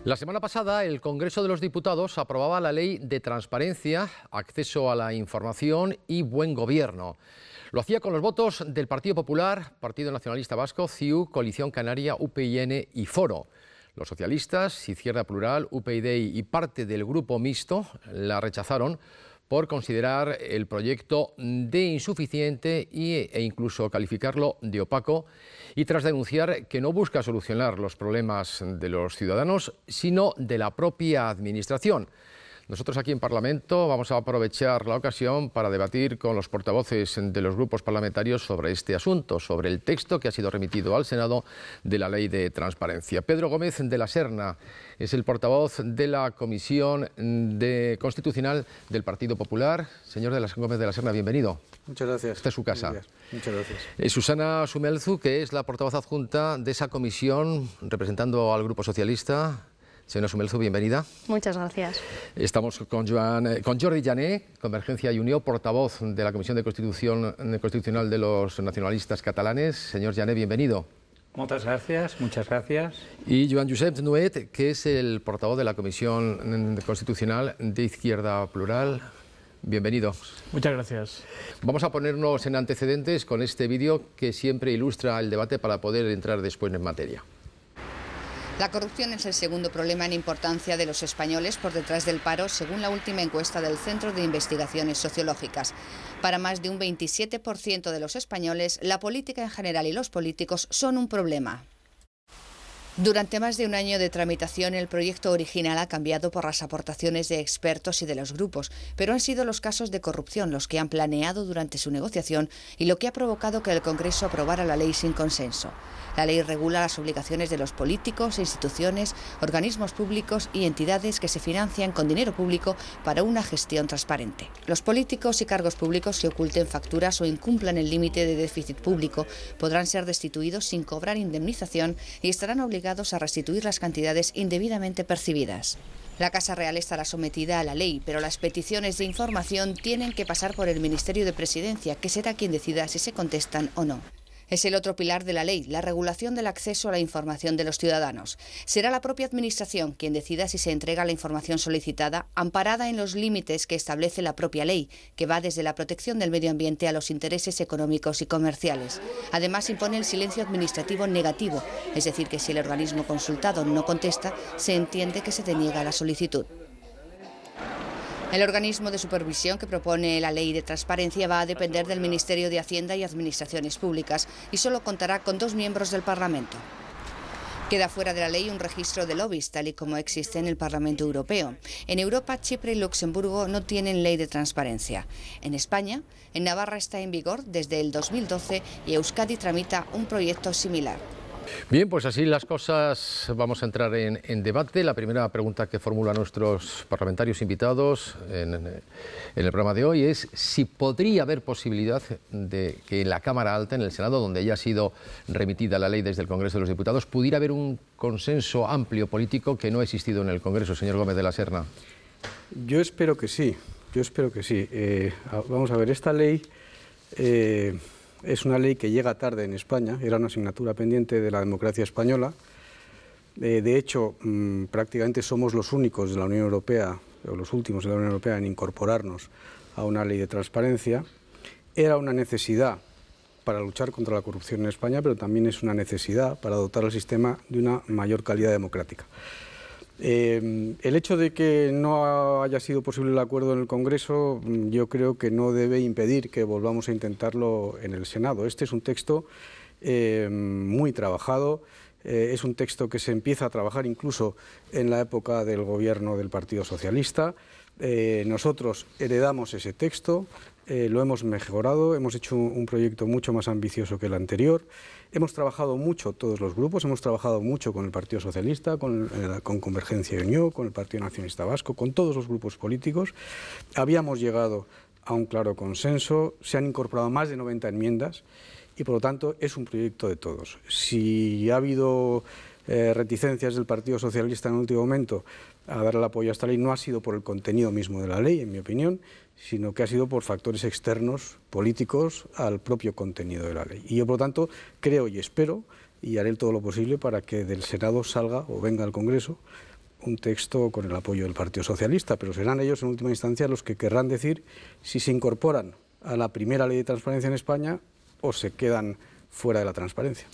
La semana pasada, el Congreso de los Diputados aprobaba la Ley de Transparencia, Acceso a la Información y Buen Gobierno. Lo hacía con los votos del Partido Popular, Partido Nacionalista Vasco, CiU, Coalición Canaria, UPyN y Foro. Los socialistas, Izquierda Plural, UPyD y parte del Grupo Mixto la rechazaron por considerar el proyecto de insuficiente e incluso calificarlo de opaco, y tras denunciar que no busca solucionar los problemas de los ciudadanos, sino de la propia Administración. Nosotros aquí en Parlamento vamos a aprovechar la ocasión para debatir con los portavoces de los grupos parlamentarios sobre este asunto, sobre el texto que ha sido remitido al Senado de la Ley de Transparencia. Pedro Gómez de la Serna es el portavoz de la Comisión Constitucional del Partido Popular. Señor Gómez de la Serna, bienvenido. Muchas gracias. Esta es su casa. Muchas gracias. Susana Sumelzu, que es la portavoz adjunta de esa comisión, representando al Grupo Socialista. Señora Sumelzu, bienvenida. Muchas gracias. Estamos con Jordi Jané, Convergencia i Unió, portavoz de la Comisión Constitucional de los Nacionalistas Catalanes. Señor Jané, bienvenido. Muchas gracias, muchas gracias. Y Joan Josep Nuet, que es el portavoz de la Comisión Constitucional de Izquierda Plural. Bienvenido. Muchas gracias. Vamos a ponernos en antecedentes con este vídeo que siempre ilustra el debate para poder entrar después en materia. La corrupción es el segundo problema en importancia de los españoles por detrás del paro, según la última encuesta del Centro de Investigaciones Sociológicas. Para más de un 27% de los españoles, la política en general y los políticos son un problema. Durante más de un año de tramitación, el proyecto original ha cambiado por las aportaciones de expertos y de los grupos, pero han sido los casos de corrupción los que han planeado durante su negociación y lo que ha provocado que el Congreso aprobara la ley sin consenso. La ley regula las obligaciones de los políticos, instituciones, organismos públicos y entidades que se financian con dinero público para una gestión transparente. Los políticos y cargos públicos que oculten facturas o incumplan el límite de déficit público podrán ser destituidos sin cobrar indemnización y estarán obligados a restituir las cantidades indebidamente percibidas. La Casa Real estará sometida a la ley, pero las peticiones de información tienen que pasar por el Ministerio de Presidencia, que será quien decida si se contestan o no. Es el otro pilar de la ley, la regulación del acceso a la información de los ciudadanos. Será la propia Administración quien decida si se entrega la información solicitada, amparada en los límites que establece la propia ley, que va desde la protección del medio ambiente a los intereses económicos y comerciales. Además, impone el silencio administrativo negativo, es decir, que si el organismo consultado no contesta, se entiende que se deniega la solicitud. El organismo de supervisión que propone la Ley de Transparencia va a depender del Ministerio de Hacienda y Administraciones Públicas y solo contará con 2 miembros del Parlamento. Queda fuera de la ley un registro de lobbies, tal y como existe en el Parlamento Europeo. En Europa, Chipre y Luxemburgo no tienen ley de transparencia. En España, en Navarra está en vigor desde el 2012 y Euskadi tramita un proyecto similar. Bien, pues así las cosas, vamos a entrar en debate. La primera pregunta que formulan nuestros parlamentarios invitados en el programa de hoy es si podría haber posibilidad de que en la Cámara Alta, en el Senado, donde ya ha sido remitida la ley desde el Congreso de los Diputados, pudiera haber un consenso amplio político que no ha existido en el Congreso. Señor Gómez de la Serna. Yo espero que sí, vamos a ver, esta ley es una ley que llega tarde en España, era una asignatura pendiente de la democracia española. De hecho, prácticamente somos los únicos de la Unión Europea, o los últimos de la Unión Europea, en incorporarnos a una ley de transparencia. Era una necesidad para luchar contra la corrupción en España, pero también es una necesidad para dotar al sistema de una mayor calidad democrática. El hecho de que no haya sido posible el acuerdo en el Congreso, yo creo que no debe impedir que volvamos a intentarlo en el Senado. Este es un texto muy trabajado, es un texto que se empieza a trabajar incluso en la época del gobierno del Partido Socialista. Nosotros heredamos ese texto, lo hemos mejorado, hemos hecho un proyecto mucho más ambicioso que el anterior. Hemos trabajado mucho, todos los grupos, hemos trabajado mucho con el Partido Socialista, con Convergencia y Unió, con el Partido Nacionalista Vasco, con todos los grupos políticos. Habíamos llegado a un claro consenso, se han incorporado más de 90 enmiendas y por lo tanto es un proyecto de todos. Si ha habido reticencias del Partido Socialista en el último momento a dar el apoyo a esta ley, no ha sido por el contenido mismo de la ley, en mi opinión, sino que ha sido por factores externos, políticos, al propio contenido de la ley. Y yo, por lo tanto, creo y espero, y haré todo lo posible para que del Senado salga o venga al Congreso un texto con el apoyo del Partido Socialista, pero serán ellos en última instancia los que querrán decir si se incorporan a la primera ley de transparencia en España o se quedan fuera de la transparencia.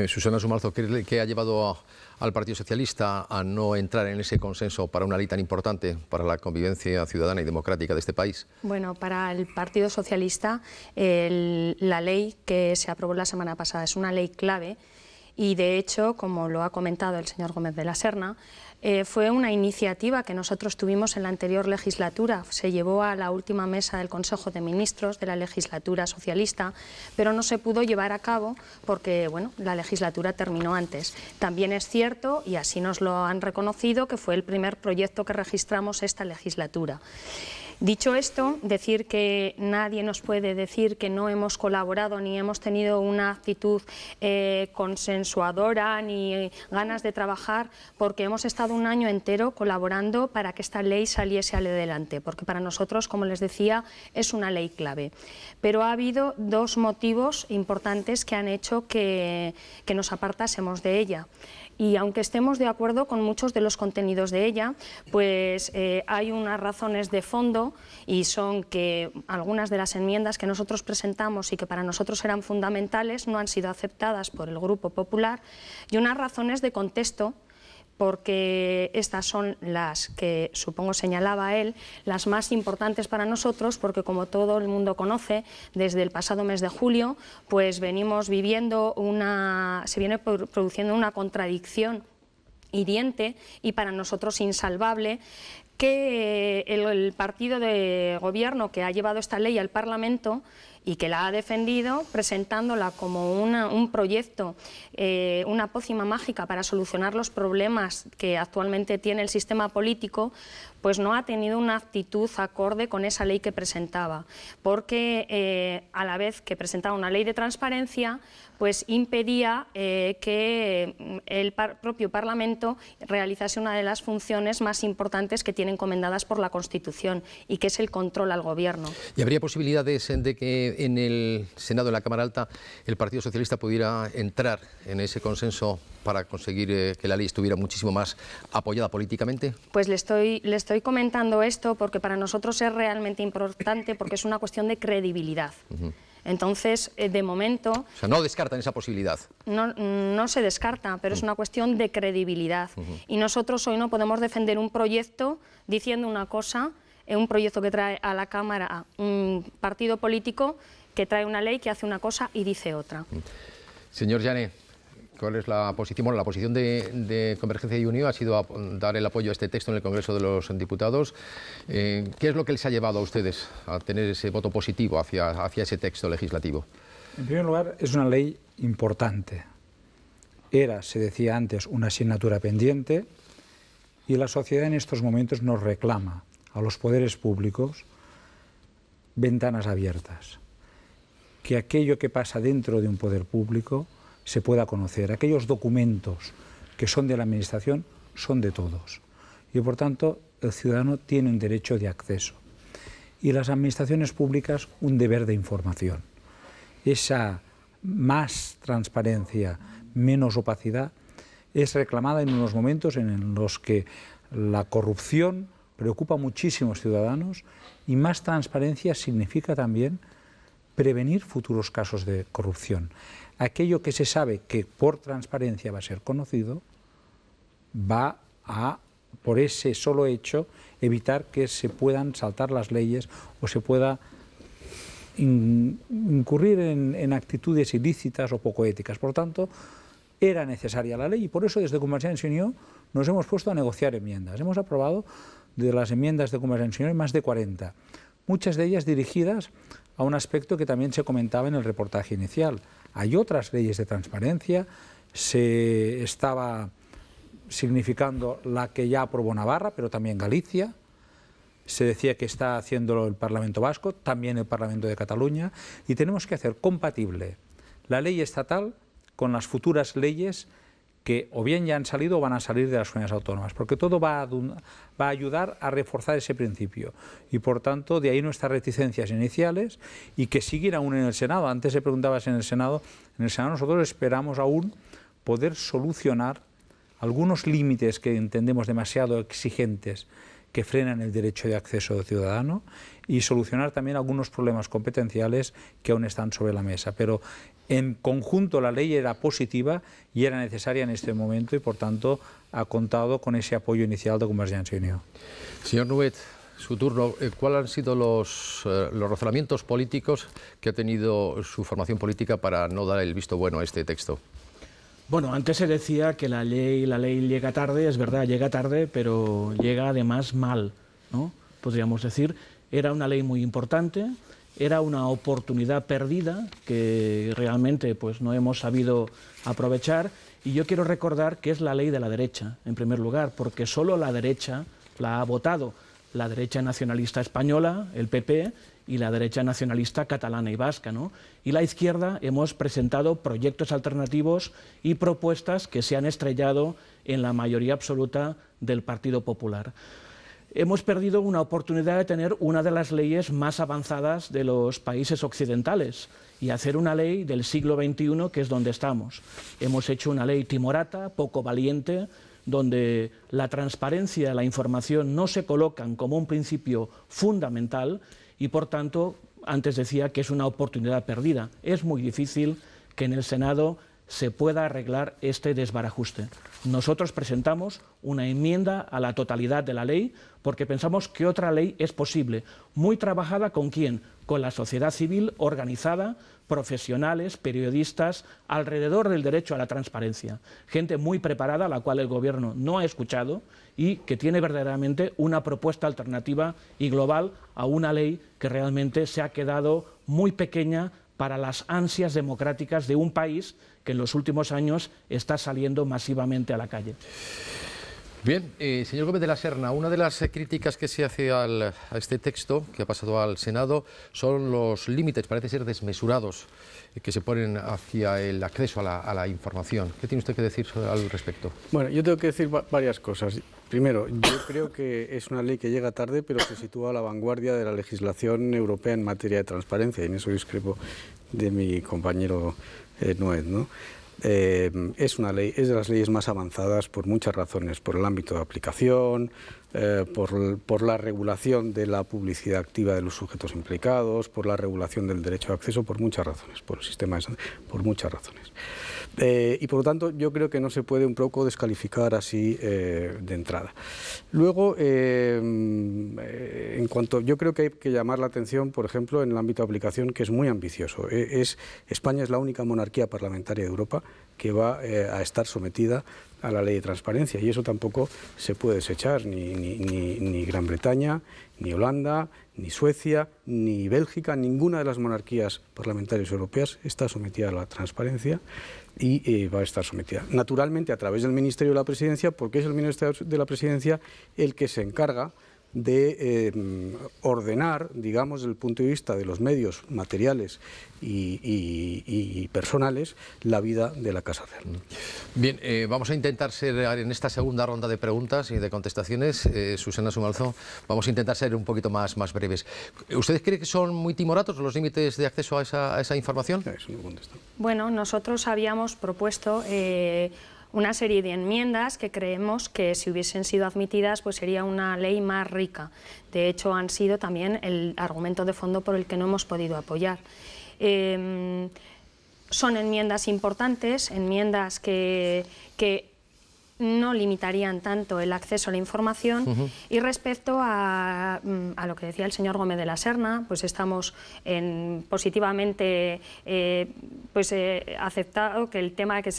Susana Sumarzo, ¿qué ha llevado al Partido Socialista a no entrar en ese consenso para una ley tan importante para la convivencia ciudadana y democrática de este país? Bueno, para el Partido Socialista la ley que se aprobó la semana pasada es una ley clave y, de hecho, como lo ha comentado el señor Gómez de la Serna, fue una iniciativa que nosotros tuvimos en la anterior legislatura. Se llevó a la última mesa del Consejo de Ministros de la legislatura socialista, pero no se pudo llevar a cabo porque, bueno, la legislatura terminó antes. También es cierto, y así nos lo han reconocido, que fue el primer proyecto que registramos esta legislatura. Dicho esto, decir que nadie nos puede decir que no hemos colaborado ni hemos tenido una actitud consensuadora ni ganas de trabajar, porque hemos estado un año entero colaborando para que esta ley saliese adelante, porque para nosotros, como les decía, es una ley clave. Pero ha habido dos motivos importantes que han hecho que nos apartásemos de ella. Y aunque estemos de acuerdo con muchos de los contenidos de ella, pues hay unas razones de fondo, y son que algunas de las enmiendas que nosotros presentamos y que para nosotros eran fundamentales no han sido aceptadas por el Grupo Popular, y unas razones de contexto, porque estas son las que, supongo señalaba él, las más importantes para nosotros, porque como todo el mundo conoce, desde el pasado mes de julio, pues venimos viviendo se viene produciendo una contradicción hiriente y para nosotros insalvable, que el partido de gobierno que ha llevado esta ley al Parlamento y que la ha defendido, presentándola como un proyecto, una pócima mágica para solucionar los problemas que actualmente tiene el sistema político, pues no ha tenido una actitud acorde con esa ley que presentaba, porque a la vez que presentaba una ley de transparencia, pues impedía que el propio Parlamento realizase una de las funciones más importantes que tiene encomendadas por la Constitución, y que es el control al Gobierno. ¿Y habría posibilidades de que en el Senado, en la Cámara Alta, el Partido Socialista pudiera entrar en ese consenso para conseguir que la ley estuviera muchísimo más apoyada políticamente? Pues le estoy comentando esto porque para nosotros es realmente importante, porque es una cuestión de credibilidad. Entonces, de momento... O sea, no descartan esa posibilidad. No se descarta, pero es una cuestión de credibilidad. Y nosotros hoy no podemos defender un proyecto diciendo una cosa, un proyecto que trae a la Cámara un partido político que trae una ley que hace una cosa y dice otra. Señor Llané, ¿cuál es la posición? Bueno, la posición de Convergencia y Unió ha sido dar el apoyo a este texto en el Congreso de los Diputados. ¿Qué es lo que les ha llevado a ustedes a tener ese voto positivo hacia ese texto legislativo? En primer lugar, es una ley importante. Era, se decía antes, una asignatura pendiente, y la sociedad en estos momentos nos reclama a los poderes públicos ventanas abiertas. Que aquello que pasa dentro de un poder público se pueda conocer. Aquellos documentos que son de la Administración son de todos. Y por tanto, el ciudadano tiene un derecho de acceso. Y las administraciones públicas un deber de información. Esa más transparencia, menos opacidad, es reclamada en unos momentos en los que la corrupción preocupa a muchísimos ciudadanos, y más transparencia significa también prevenir futuros casos de corrupción. Aquello que se sabe que por transparencia va a ser conocido, va a, por ese solo hecho, evitar que se puedan saltar las leyes o se pueda incurrir en actitudes ilícitas o poco éticas. Por tanto, era necesaria la ley, y por eso desde Convergencia y Unió nos hemos puesto a negociar enmiendas. Hemos aprobado de las enmiendas de Convergencia y Unió más de 40, muchas de ellas dirigidas a un aspecto que también se comentaba en el reportaje inicial. Hay otras leyes de transparencia, se estaba significando la que ya aprobó Navarra, pero también Galicia, se decía que está haciéndolo el Parlamento Vasco, también el Parlamento de Cataluña, y tenemos que hacer compatible la ley estatal con las futuras leyes que o bien ya han salido o van a salir de las comunidades autónomas, porque todo va a ayudar a reforzar ese principio, y por tanto de ahí nuestras reticencias iniciales, y que siguen aún en el Senado. Antes se preguntaba en el Senado nosotros esperamos aún poder solucionar algunos límites que entendemos demasiado exigentes que frenan el derecho de acceso del ciudadano y solucionar también algunos problemas competenciales que aún están sobre la mesa. Pero en conjunto la ley era positiva y era necesaria en este momento y por tanto ha contado con ese apoyo inicial de Convergencia y Unió. Señor Nuet, su turno. ¿Cuáles han sido los razonamientos políticos que ha tenido su formación política para no dar el visto bueno a este texto? Bueno, antes se decía que la ley llega tarde, es verdad, llega tarde, pero llega además mal, ¿no? Podríamos decir, era una ley muy importante, era una oportunidad perdida que realmente pues, no hemos sabido aprovechar, y yo quiero recordar que es la ley de la derecha, en primer lugar, porque solo la derecha la ha votado, la derecha nacionalista española, el PP, y la derecha nacionalista catalana y vasca, ¿no? Y la izquierda hemos presentado proyectos alternativos y propuestas que se han estrellado en la mayoría absoluta del Partido Popular. Hemos perdido una oportunidad de tener una de las leyes más avanzadas de los países occidentales y hacer una ley del siglo XXI, que es donde estamos. Hemos hecho una ley timorata, poco valiente, donde la transparencia y la información no se colocan como un principio fundamental y, por tanto, antes decía que es una oportunidad perdida. Es muy difícil que en el Senado se pueda arreglar este desbarajuste. Nosotros presentamos una enmienda a la totalidad de la ley porque pensamos que otra ley es posible, muy trabajada ¿con quién? Con la sociedad civil organizada, profesionales, periodistas, alrededor del derecho a la transparencia. Gente muy preparada, a la cual el Gobierno no ha escuchado y que tiene verdaderamente una propuesta alternativa y global a una ley que realmente se ha quedado muy pequeña para las ansias democráticas de un país que en los últimos años está saliendo masivamente a la calle. Bien, señor Gómez de la Serna, una de las críticas que se hace a este texto que ha pasado al Senado son los límites, parece ser desmesurados, que se ponen hacia el acceso a la información. ¿Qué tiene usted que decir al respecto? Bueno, yo tengo que decir varias cosas. Primero, yo creo que es una ley que llega tarde, pero se sitúa a la vanguardia de la legislación europea en materia de transparencia, y en eso discrepo de mi compañero Nuet, ¿no? Es una ley, es de las leyes más avanzadas por muchas razones, por el ámbito de aplicación, por la regulación de la publicidad activa de los sujetos implicados, por la regulación del derecho de acceso, por muchas razones, por el sistema por muchas razones. Y por lo tanto yo creo que no se puede un poco descalificar así de entrada. Luego, en cuanto, yo creo que hay que llamar la atención, por ejemplo, en el ámbito de aplicación, que es muy ambicioso. España es la única monarquía parlamentaria de Europa que va a estar sometida a la ley de transparencia, y eso tampoco se puede desechar, ni Gran Bretaña, ni Holanda, ni Suecia, ni Bélgica, ninguna de las monarquías parlamentarias europeas está sometida a la transparencia y va a estar sometida. Naturalmente a través del Ministerio de la Presidencia, porque es el Ministerio de la Presidencia el que se encarga de ordenar, digamos, desde el punto de vista de los medios materiales y personales, la vida de la Casa Real. Bien, vamos a intentar ser, en esta segunda ronda de preguntas y de contestaciones, Susana Sumalzo, vamos a intentar ser un poquito más breves. ¿Ustedes creen que son muy timoratos los límites de acceso a esa información? Eso no contesto. Bueno, nosotros habíamos propuesto una serie de enmiendas que creemos que si hubiesen sido admitidas pues sería una ley más rica. De hecho, han sido también el argumento de fondo por el que no hemos podido apoyar. Son enmiendas importantes, enmiendas que no limitarían tanto el acceso a la información. Y respecto a lo que decía el señor Gómez de la Serna, pues estamos positivamente aceptado que el tema de que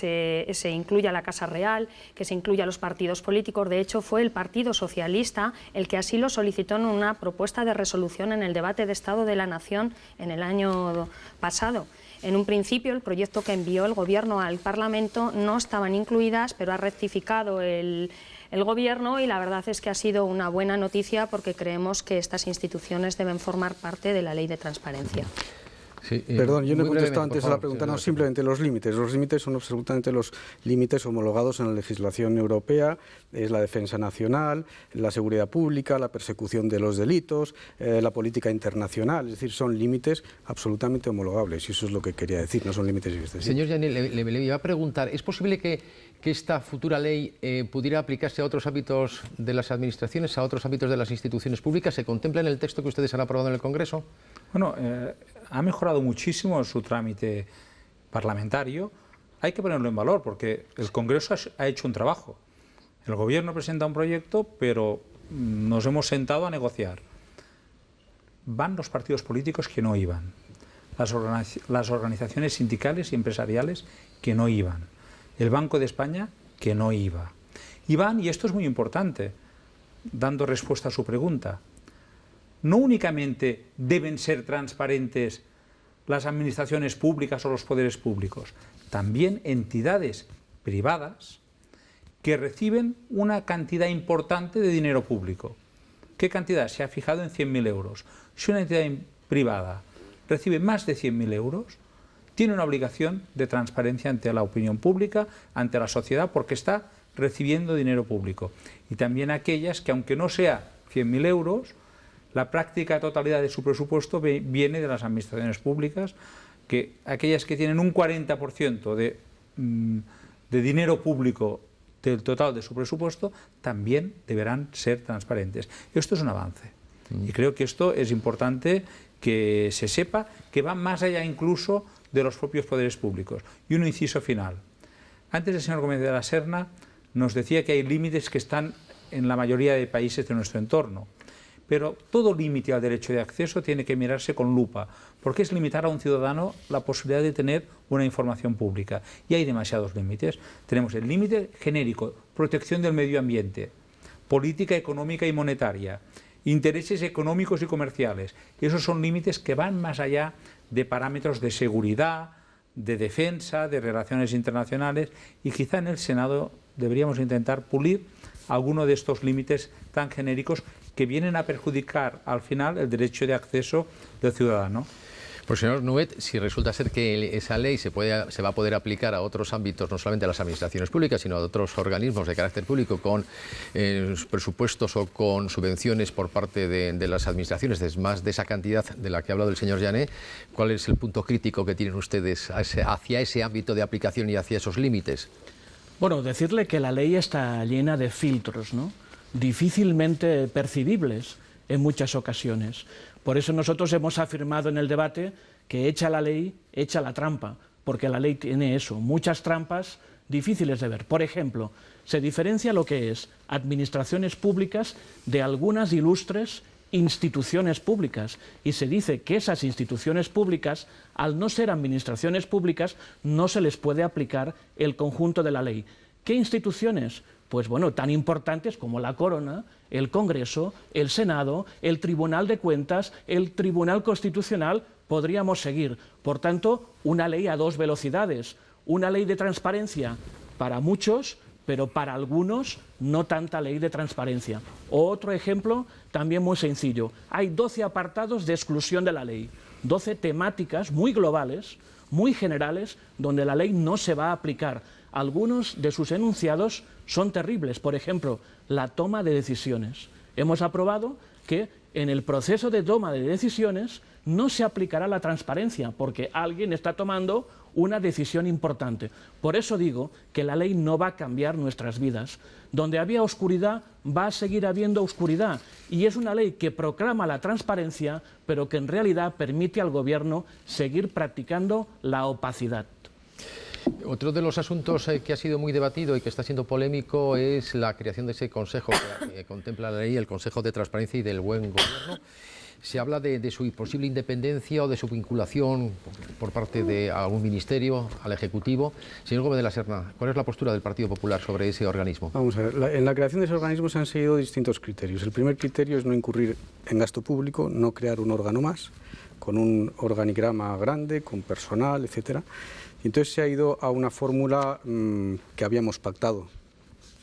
se incluya la Casa Real, que se incluya los partidos políticos. De hecho, fue el Partido Socialista el que así lo solicitó en una propuesta de resolución en el debate de Estado de la Nación en el año pasado. En un principio, el proyecto que envió el Gobierno al Parlamento no estaban incluidas, pero ha rectificado el Gobierno, y la verdad es que ha sido una buena noticia porque creemos que estas instituciones deben formar parte de la Ley de Transparencia. Sí, perdón, yo no he contestado antes a la favor, pregunta, no, señor. simplemente los límites. Los límites son absolutamente los límites homologados en la legislación europea, es la defensa nacional, la seguridad pública, la persecución de los delitos, la política internacional, es decir, son límites absolutamente homologables, y eso es lo que quería decir, no son límites excesivos. Señor Jané, le iba a preguntar, ¿es posible que esta futura ley pudiera aplicarse a otros ámbitos de las administraciones, a otros ámbitos de las instituciones públicas? ¿Se contempla en el texto que ustedes han aprobado en el Congreso? Bueno, ha mejorado muchísimo su trámite parlamentario. Hay que ponerlo en valor porque el Congreso ha hecho un trabajo. El Gobierno presenta un proyecto, pero nos hemos sentado a negociar. Van los partidos políticos que no iban, las organizaciones sindicales y empresariales que no iban, el Banco de España que no iba. Y van, y esto es muy importante, dando respuesta a su pregunta, no únicamente deben ser transparentes las administraciones públicas o los poderes públicos, también entidades privadas que reciben una cantidad importante de dinero público. ¿Qué cantidad? Se ha fijado en 100.000 euros. Si una entidad privada recibe más de 100.000 euros, tiene una obligación de transparencia ante la opinión pública, ante la sociedad, porque está recibiendo dinero público. Y también aquellas que, aunque no sea 100.000 euros, la práctica totalidad de su presupuesto viene de las administraciones públicas, que aquellas que tienen un 40% de dinero público del total de su presupuesto, también deberán ser transparentes. Esto es un avance. Y creo que esto es importante que se sepa, que va más allá incluso de los propios poderes públicos. Y un inciso final. Antes el señor Gómez de la Serna nos decía que hay límites que están en la mayoría de países de nuestro entorno. Pero todo límite al derecho de acceso tiene que mirarse con lupa, porque es limitar a un ciudadano la posibilidad de tener una información pública. Y hay demasiados límites. Tenemos el límite genérico, protección del medio ambiente, política económica y monetaria, intereses económicos y comerciales. Esos son límites que van más allá de parámetros de seguridad, de defensa, de relaciones internacionales, y quizá en el Senado deberíamos intentar pulir alguno de estos límites tan genéricos que vienen a perjudicar al final el derecho de acceso del ciudadano. Pues señor Nuet, si resulta ser que esa ley se va a poder aplicar a otros ámbitos, no solamente a las administraciones públicas, sino a otros organismos de carácter público con presupuestos o con subvenciones por parte de las administraciones, más de esa cantidad de la que ha hablado el señor Jané, ¿cuál es el punto crítico que tienen ustedes hacia ese ámbito de aplicación y hacia esos límites? Bueno, decirle que la ley está llena de filtros, ¿no?, difícilmente percibibles en muchas ocasiones. Por eso nosotros hemos afirmado en el debate que hecha la ley, hecha la trampa, porque la ley tiene eso, muchas trampas difíciles de ver. Por ejemplo, se diferencia lo que es administraciones públicas de algunas ilustres instituciones públicas, y se dice que esas instituciones públicas, al no ser administraciones públicas, no se les puede aplicar el conjunto de la ley. ¿Qué instituciones? Pues bueno, tan importantes como la Corona, el Congreso, el Senado, el Tribunal de Cuentas, el Tribunal Constitucional, podríamos seguir. Por tanto, una ley a dos velocidades, una ley de transparencia para muchos, pero para algunos no tanta ley de transparencia. Otro ejemplo también muy sencillo. Hay 12 apartados de exclusión de la ley, 12 temáticas muy globales, muy generales, donde la ley no se va a aplicar. Algunos de sus enunciados son terribles. Por ejemplo, la toma de decisiones. Hemos aprobado que en el proceso de toma de decisiones no se aplicará la transparencia, porque alguien está tomando una decisión importante. Por eso digo que la ley no va a cambiar nuestras vidas. Donde había oscuridad, va a seguir habiendo oscuridad. Y es una ley que proclama la transparencia, pero que en realidad permite al Gobierno seguir practicando la opacidad. Otro de los asuntos que ha sido muy debatido y que está siendo polémico es la creación de ese consejo que contempla la ley, el Consejo de Transparencia y del Buen Gobierno. Se habla de su posible independencia o de su vinculación por parte de algún ministerio al Ejecutivo. Señor Gómez de la Serna, ¿cuál es la postura del Partido Popular sobre ese organismo? Vamos a ver, en la creación de ese organismo se han seguido distintos criterios. El primer criterio es no incurrir en gasto público, no crear un órgano más, con un organigrama grande, con personal, etcétera. Y entonces se ha ido a una fórmula que habíamos pactado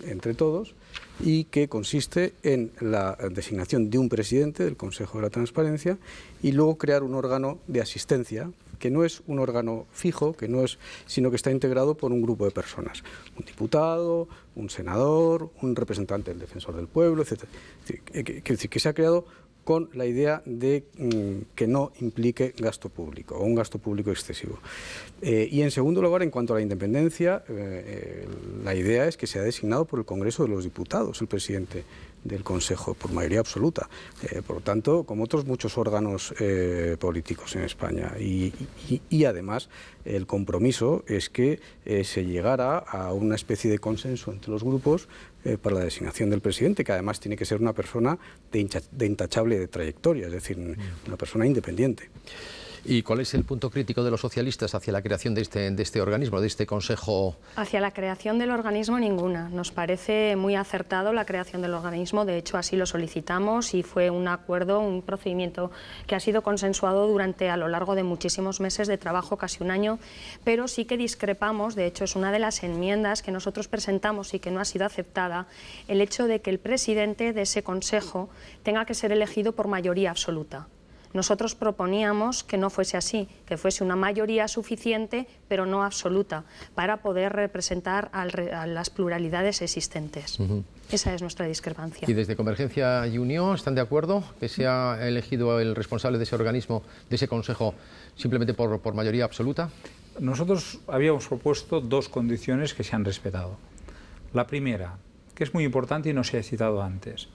entre todos, y que consiste en la designación de un presidente del Consejo de la Transparencia y luego crear un órgano de asistencia que no es un órgano fijo, sino que está integrado por un grupo de personas, un diputado, un senador, un representante del Defensor del Pueblo, etc. Quiere decir que se ha creado con la idea de que no implique gasto público o un gasto público excesivo. Y en segundo lugar, en cuanto a la independencia, la idea es que sea designado por el Congreso de los Diputados el presidente del Consejo, por mayoría absoluta. Por lo tanto, como otros muchos órganos políticos en España. Y además, el compromiso es que se llegara a una especie de consenso entre los grupos para la designación del presidente, que además tiene que ser una persona de intachable trayectoria, es decir, una persona independiente. ¿Y cuál es el punto crítico de los socialistas hacia la creación de este organismo, de este Consejo? Hacia la creación del organismo ninguna. Nos parece muy acertado la creación del organismo, de hecho así lo solicitamos y fue un acuerdo, un procedimiento que ha sido consensuado a lo largo de muchísimos meses de trabajo, casi un año, pero sí que discrepamos, de hecho es una de las enmiendas que nosotros presentamos y que no ha sido aceptada, el hecho de que el presidente de ese Consejo tenga que ser elegido por mayoría absoluta. Nosotros proponíamos que no fuese así, que fuese una mayoría suficiente, pero no absoluta, para poder representar a las pluralidades existentes. Esa es nuestra discrepancia. ¿Y desde Convergencia y Unión están de acuerdo que sea elegido el responsable de ese organismo, de ese Consejo, simplemente por mayoría absoluta? Nosotros habíamos propuesto dos condiciones que se han respetado. La primera, que es muy importante y no se ha citado antes.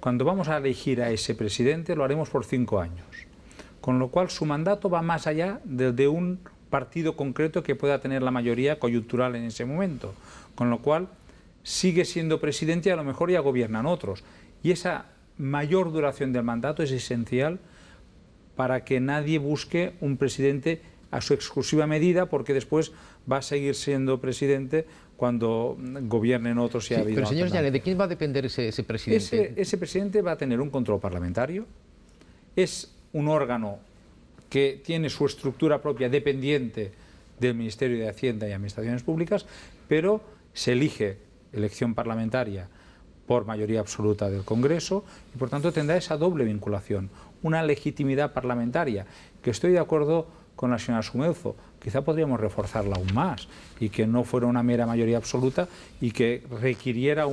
Cuando vamos a elegir a ese presidente lo haremos por 5 años, con lo cual su mandato va más allá de un partido concreto que pueda tener la mayoría coyuntural en ese momento, con lo cual sigue siendo presidente y a lo mejor ya gobiernan otros. Y esa mayor duración del mandato es esencial para que nadie busque un presidente a su exclusiva medida, porque después va a seguir siendo presidente cuando gobiernen otros y ha habido. Pero señor Llanes, ¿de quién va a depender ese presidente? Ese presidente va a tener un control parlamentario, es un órgano que tiene su estructura propia dependiente del Ministerio de Hacienda y Administraciones Públicas, pero se elige elección parlamentaria por mayoría absoluta del Congreso y por tanto tendrá esa doble vinculación, una legitimidad parlamentaria, que estoy de acuerdo con la señora Sumelzo, quizá podríamos reforzarla aún más y que no fuera una mera mayoría absoluta y que requiriera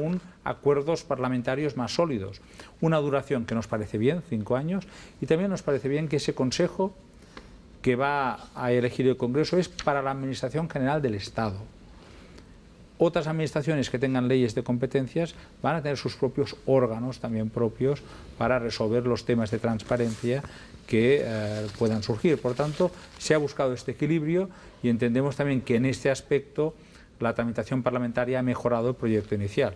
acuerdos parlamentarios más sólidos. Una duración que nos parece bien, 5 años, y también nos parece bien que ese Consejo que va a elegir el Congreso es para la Administración General del Estado. Otras administraciones que tengan leyes de competencias van a tener sus propios órganos también propios para resolver los temas de transparencia que puedan surgir. Por tanto, se ha buscado este equilibrio y entendemos también que en este aspecto la tramitación parlamentaria ha mejorado el proyecto inicial.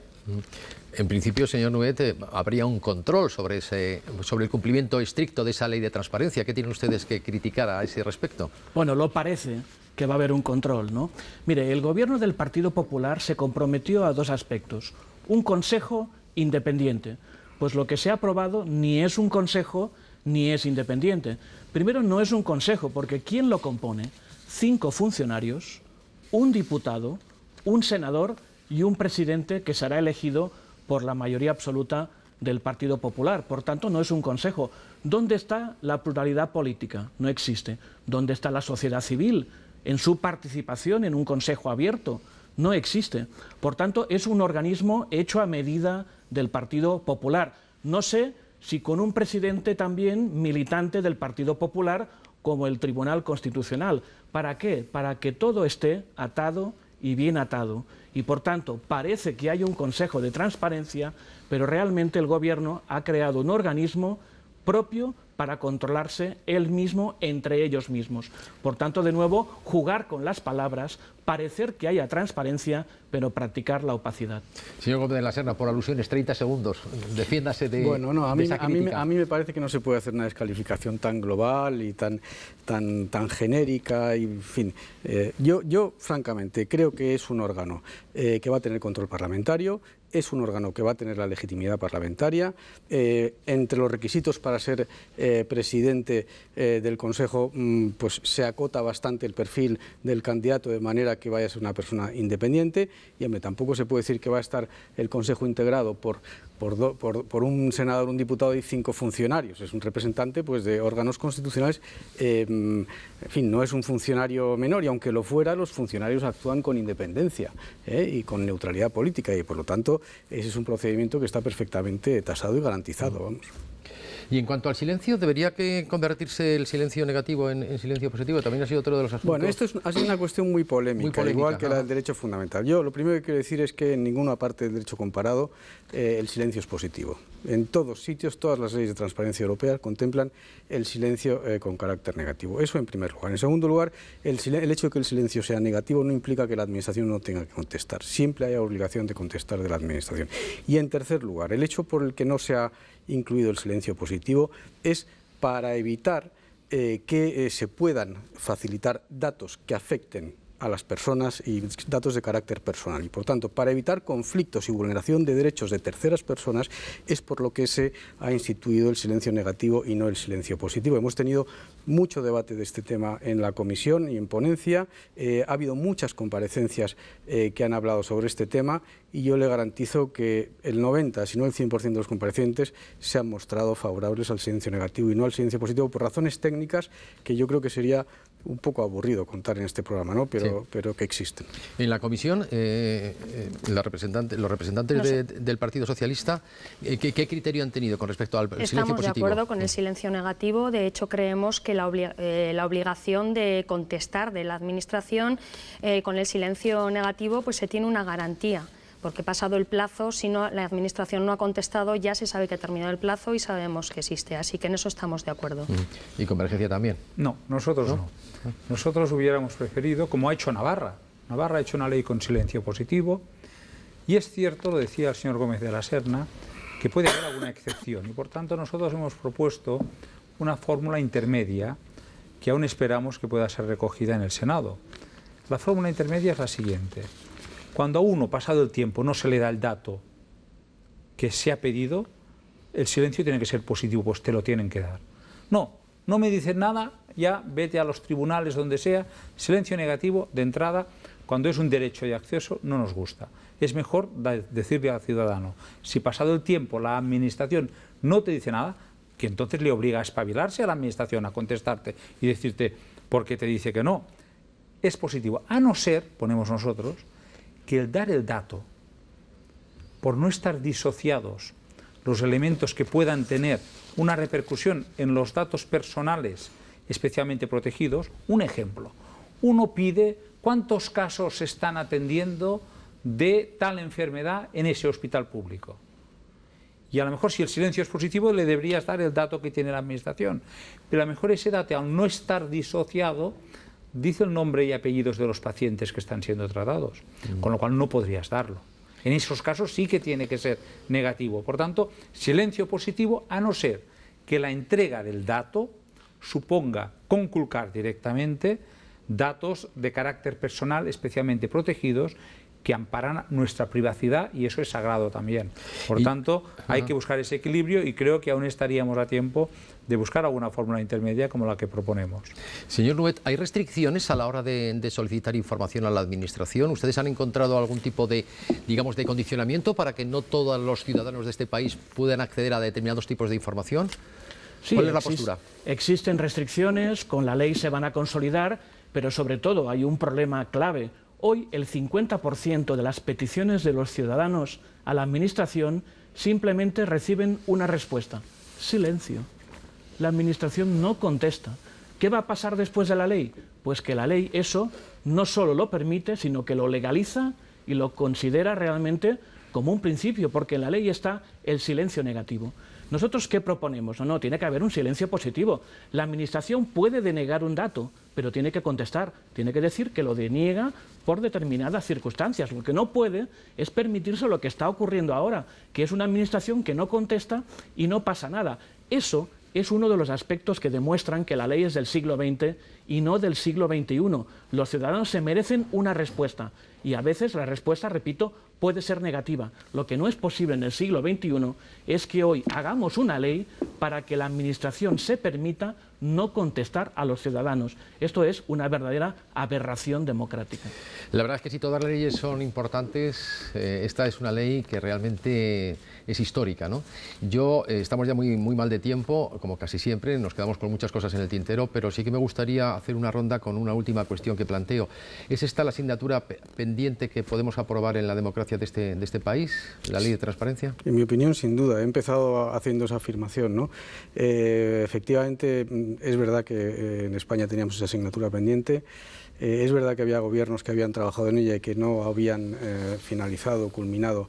En principio, señor Nuet, habría un control sobre el cumplimiento estricto de esa ley de transparencia. ¿Qué tienen ustedes que criticar a ese respecto? Bueno, lo parece que va a haber un control, ¿no? Mire, el gobierno del Partido Popular se comprometió a 2 aspectos. Un consejo independiente. Pues lo que se ha aprobado ni es un consejo ni es independiente. Primero, no es un consejo, porque ¿quién lo compone? 5 funcionarios, un diputado, un senador y un presidente que será elegido por la mayoría absoluta del Partido Popular. Por tanto, no es un consejo. ¿Dónde está la pluralidad política? No existe. ¿Dónde está la sociedad civil en su participación en un consejo abierto? No existe. Por tanto, es un organismo hecho a medida del Partido Popular. No sé si con un presidente también militante del Partido Popular como el Tribunal Constitucional. ¿Para qué? Para que todo esté atado y bien atado. Y por tanto, parece que hay un Consejo de Transparencia, pero realmente el Gobierno ha creado un organismo propio para controlarse él mismo entre ellos mismos. Por tanto, de nuevo, jugar con las palabras, parecer que haya transparencia, pero practicar la opacidad. Señor Gómez de la Serna, por alusiones, 30 segundos. Defiéndase de Bueno, no, a esa crítica. mí me parece que no se puede hacer una descalificación tan global y tan genérica. Y, en fin, yo francamente creo que es un órgano que va a tener control parlamentario es un órgano que va a tener la legitimidad parlamentaria. Entre los requisitos para ser presidente del Consejo, pues se acota bastante el perfil del candidato de manera que vaya a ser una persona independiente, y hombre, tampoco se puede decir que va a estar el Consejo integrado por un senador, un diputado y 5 funcionarios. Es un representante pues de órganos constitucionales. En fin, no es un funcionario menor, y aunque lo fuera, los funcionarios actúan con independencia y con neutralidad política, y por lo tanto ese es un procedimiento que está perfectamente tasado y garantizado. Vamos. Y en cuanto al silencio, ¿debería que convertirse el silencio negativo en silencio positivo? También ha sido otro de los asuntos. Bueno, esto ha sido una cuestión muy polémica, igual que la del derecho fundamental. Yo lo primero que quiero decir es que en ninguna parte del derecho comparado el silencio es positivo. En todos sitios, todas las leyes de transparencia europeas contemplan el silencio con carácter negativo. Eso en primer lugar. En segundo lugar, el hecho de que el silencio sea negativo no implica que la Administración no tenga que contestar. Siempre hay obligación de contestar de la Administración. Y en tercer lugar, el hecho por el que no se ha incluido el silencio positivo es para evitar que se puedan facilitar datos que afecten a las personas y datos de carácter personal. Y por tanto, para evitar conflictos y vulneración de derechos de terceras personas, es por lo que se ha instituido el silencio negativo y no el silencio positivo. Hemos tenido mucho debate de este tema en la comisión y en ponencia. Ha habido muchas comparecencias que han hablado sobre este tema, y yo le garantizo que el 90, si no el 100% de los comparecientes se han mostrado favorables al silencio negativo y no al silencio positivo, por razones técnicas que yo creo que sería un poco aburrido contar en este programa, ¿no? Pero que existen. En la comisión, los representantes del Partido Socialista, ¿qué criterio han tenido con respecto al silencio positivo? Estamos de acuerdo con el silencio negativo. De hecho, creemos que la obligación de contestar de la Administración con el silencio negativo, pues se tiene una garantía. Porque pasado el plazo, si no, la Administración no ha contestado, ya se sabe que ha terminado el plazo y sabemos que existe. Así que en eso estamos de acuerdo. ¿Y Convergencia también? No, nosotros no. Nosotros hubiéramos preferido, como ha hecho Navarra. Navarra ha hecho una ley con silencio positivo, y es cierto, lo decía el señor Gómez de la Serna, que puede haber alguna excepción. Y por tanto nosotros hemos propuesto una fórmula intermedia que aún esperamos que pueda ser recogida en el Senado. La fórmula intermedia es la siguiente. Cuando a uno, pasado el tiempo, no se le da el dato que se ha pedido, el silencio tiene que ser positivo, pues te lo tienen que dar. No me dicen nada, ya vete a los tribunales, donde sea. Silencio negativo, de entrada, cuando es un derecho de acceso, no nos gusta. Es mejor decirle al ciudadano, si pasado el tiempo la Administración no te dice nada, que entonces le obliga a espabilarse a la Administración, a contestarte y decirte por qué te dice que no. Es positivo, a no ser, ponemos nosotros, que el dar el dato, por no estar disociados los elementos que puedan tener una repercusión en los datos personales especialmente protegidos. Un ejemplo, uno pide cuántos casos se están atendiendo de tal enfermedad en ese hospital público. Y a lo mejor, si el silencio es positivo, le deberías dar el dato que tiene la Administración. Pero a lo mejor ese dato, al no estar disociado, dice el nombre y apellidos de los pacientes que están siendo tratados, con lo cual no podrías darlo. En esos casos sí que tiene que ser negativo. Por tanto, silencio positivo, a no ser que la entrega del dato suponga conculcar directamente datos de carácter personal especialmente protegidos que amparan nuestra privacidad, y eso es sagrado también. Por tanto, hay que buscar ese equilibrio, y creo que aún estaríamos a tiempo de buscar alguna fórmula intermedia como la que proponemos. Señor Nuet, ¿hay restricciones a la hora de solicitar información a la Administración? ¿Ustedes han encontrado algún tipo de, digamos, de condicionamiento para que no todos los ciudadanos de este país puedan acceder a determinados tipos de información? Sí, ¿Cuál es la postura? Existen restricciones, con la ley se van a consolidar, pero sobre todo hay un problema clave. Hoy el 50% de las peticiones de los ciudadanos a la Administración simplemente reciben una respuesta: silencio. La Administración no contesta. ¿Qué va a pasar después de la ley? Pues que la ley eso no solo lo permite, sino que lo legaliza y lo considera realmente como un principio, porque en la ley está el silencio negativo. ¿Nosotros qué proponemos? No, tiene que haber un silencio positivo. La Administración puede denegar un dato, pero tiene que contestar, tiene que decir que lo deniega por determinadas circunstancias. Lo que no puede es permitirse lo que está ocurriendo ahora, que es una Administración que no contesta y no pasa nada. Eso es uno de los aspectos que demuestran que la ley es del siglo XX y no del siglo XXI. Los ciudadanos se merecen una respuesta y a veces la respuesta, repito, puede ser negativa. Lo que no es posible en el siglo XXI es que hoy hagamos una ley para que la Administración se permita no contestar a los ciudadanos. Esto es una verdadera aberración democrática. La verdad es que si todas las leyes son importantes, esta es una ley que realmente es histórica, ¿no? Estamos ya muy mal de tiempo, como casi siempre, nos quedamos con muchas cosas en el tintero, pero sí que me gustaría hacer una ronda con una última cuestión que planteo. ¿Es esta la asignatura pendiente que podemos aprobar en la democracia de este país, la ley de transparencia? En mi opinión, sin duda. He empezado haciendo esa afirmación, ¿no? Efectivamente, es verdad que en España teníamos esa asignatura pendiente. Es verdad que había gobiernos que habían trabajado en ella y que no habían finalizado, culminado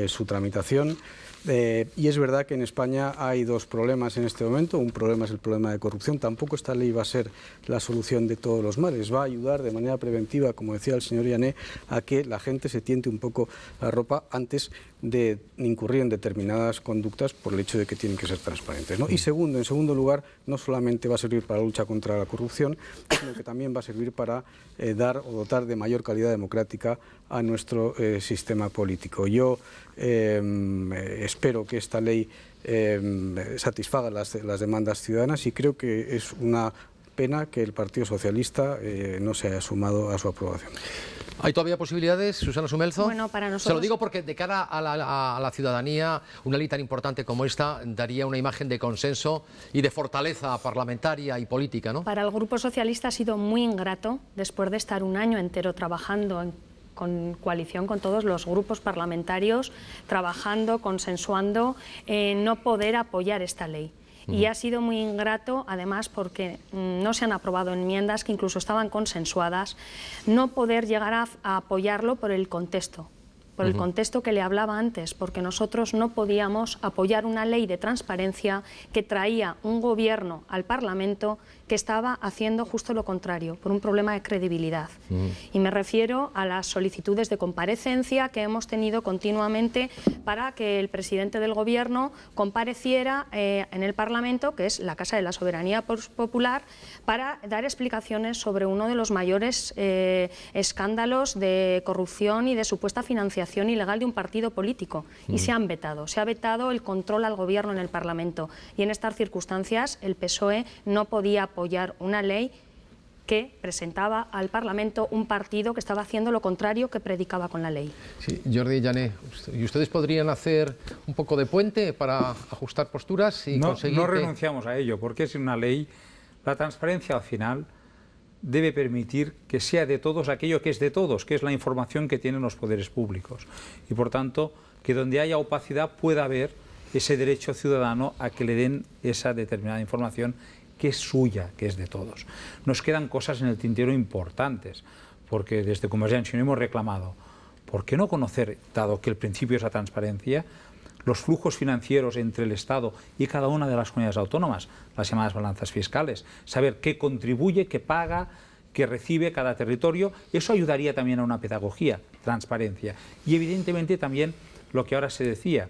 su tramitación. Y es verdad que en España hay dos problemas en este momento. Un problema es el problema de corrupción. Tampoco esta ley va a ser la solución de todos los males. Va a ayudar de manera preventiva, como decía el señor Llané, a que la gente se tiente un poco la ropa antes de incurrir en determinadas conductas por el hecho de que tienen que ser transparentes, ¿no? Y en segundo lugar, no solamente va a servir para la lucha contra la corrupción, sino que también va a servir para dar o dotar de mayor calidad democrática a nuestro sistema político. Yo espero que esta ley satisfaga las demandas ciudadanas y creo que es una pena que el Partido Socialista no se haya sumado a su aprobación. ¿Hay todavía posibilidades, Susana Sumelzo? Bueno, para nosotros... Se lo digo porque de cara a la ciudadanía, una ley tan importante como esta daría una imagen de consenso y de fortaleza parlamentaria y política, ¿no? Para el Grupo Socialista ha sido muy ingrato, después de estar un año entero trabajando con coalición con todos los grupos parlamentarios, trabajando, consensuando, no poder apoyar esta ley. Y ha sido muy ingrato, además, porque no se han aprobado enmiendas que incluso estaban consensuadas, no poder llegar a apoyarlo por el contexto. Por el contexto que le hablaba antes, porque nosotros no podíamos apoyar una ley de transparencia que traía un gobierno al Parlamento que estaba haciendo justo lo contrario, por un problema de credibilidad. Y me refiero a las solicitudes de comparecencia que hemos tenido continuamente para que el presidente del Gobierno compareciera en el Parlamento, que es la Casa de la Soberanía Popular, para dar explicaciones sobre uno de los mayores escándalos de corrupción y de supuesta financiación ilegal de un partido político. Y se han vetado. Se ha vetado el control al Gobierno en el Parlamento. Y en estas circunstancias el PSOE no podía apoyar una ley que presentaba al Parlamento un partido que estaba haciendo lo contrario que predicaba con la ley. Sí, Jordi Llané, ¿y ustedes podrían hacer un poco de puente para ajustar posturas y conseguir No renunciamos a ello, porque es una ley, la transparencia al final debe permitir que sea de todos aquello que es de todos, que es la información que tienen los poderes públicos. Y por tanto, que donde haya opacidad pueda haber ese derecho ciudadano a que le den esa determinada información que es suya, que es de todos. Nos quedan cosas en el tintero importantes, porque desde Convergencia y Unió hemos reclamado, ¿por qué no conocer, dado que el principio es la transparencia, los flujos financieros entre el Estado y cada una de las comunidades autónomas, las llamadas balanzas fiscales? Saber qué contribuye, qué paga, qué recibe cada territorio. Eso ayudaría también a una pedagogía, transparencia. Y evidentemente también lo que ahora se decía,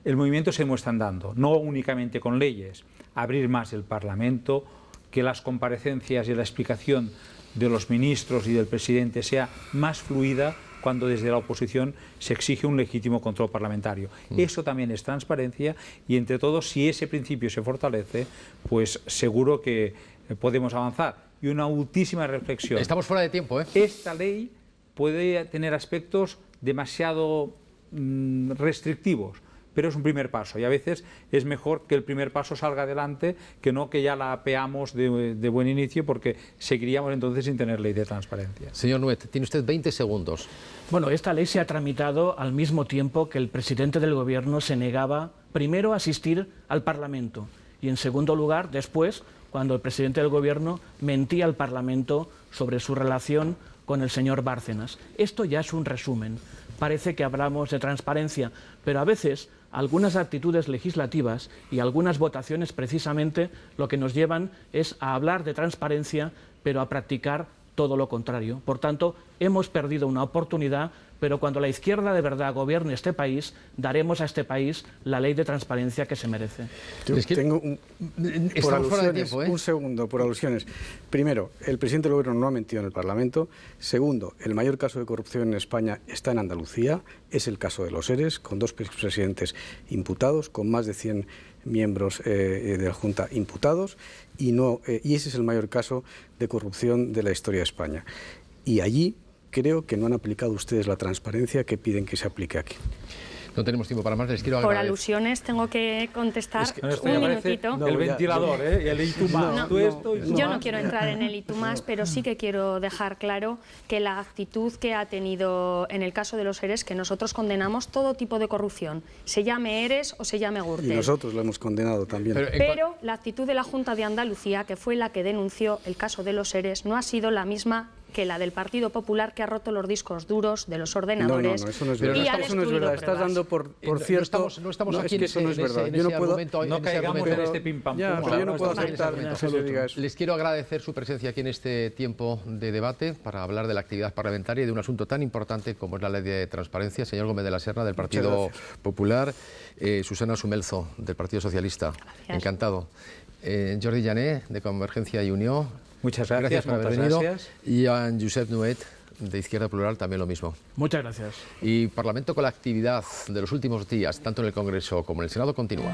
el movimiento se muestra andando, no únicamente con leyes, abrir más el Parlamento, que las comparecencias y la explicación de los ministros y del presidente sea más fluida cuando desde la oposición se exige un legítimo control parlamentario. Eso también es transparencia y entre todos, si ese principio se fortalece, pues seguro que podemos avanzar. Y una ultísima reflexión. Estamos fuera de tiempo, ¿eh? Esta ley puede tener aspectos demasiado restrictivos, pero es un primer paso y a veces es mejor que el primer paso salga adelante que no que ya la apeamos de buen inicio, porque seguiríamos entonces sin tener ley de transparencia. Señor Nuet, tiene usted 20 segundos. Bueno, esta ley se ha tramitado al mismo tiempo que el presidente del Gobierno se negaba primero a asistir al Parlamento y en segundo lugar después cuando el presidente del Gobierno mentía al Parlamento sobre su relación con el señor Bárcenas. Esto ya es un resumen. Parece que hablamos de transparencia, pero a veces algunas actitudes legislativas y algunas votaciones precisamente lo que nos llevan es a hablar de transparencia, pero a practicar todo lo contrario. Por tanto, hemos perdido una oportunidad, pero cuando la izquierda de verdad gobierne este país, daremos a este país la ley de transparencia que se merece. Tengo por alusiones, tiempo, un segundo, por alusiones. Primero, el presidente del Gobierno no ha mentido en el Parlamento. Segundo, el mayor caso de corrupción en España está en Andalucía. Es el caso de los ERES, con 2 expresidentes imputados, con más de 100 miembros de la Junta imputados, y ese es el mayor caso de corrupción de la historia de España. Y allí creo que no han aplicado ustedes la transparencia que piden que se aplique aquí. No tenemos tiempo para más, les quiero agradecer. Por alusiones tengo que contestar un minutito. El ventilador, el itumás. Yo no quiero entrar en el itumás, pero sí que quiero dejar claro que la actitud que ha tenido en el caso de los ERES, que nosotros condenamos todo tipo de corrupción, se llame ERES o se llame Gürtel. Y nosotros lo hemos condenado también. Pero la actitud de la Junta de Andalucía, que fue la que denunció el caso de los ERES, no ha sido la misma que la del Partido Popular, que ha roto los discos duros de los ordenadores. No, eso no es verdad. Y ha eso no es verdad. Estás dando por cierto... No estamos aquí en ese argumento. No caigamos en este pim pam pum. Pero yo no puedo aceptar que se diga eso. Les quiero agradecer su presencia aquí en este tiempo de debate para hablar de la actividad parlamentaria y de un asunto tan importante como es la ley de transparencia. Señor Gómez de la Serna, del Partido Popular, Susana Sumelzo, del Partido Socialista. Gracias. Encantado. Jordi Jané, de Convergencia y Unió. Muchas gracias por haber venido. Y a Josep Nuet, de Izquierda Plural, también lo mismo. Muchas gracias. Y Parlamento con la actividad de los últimos días, tanto en el Congreso como en el Senado, continúa.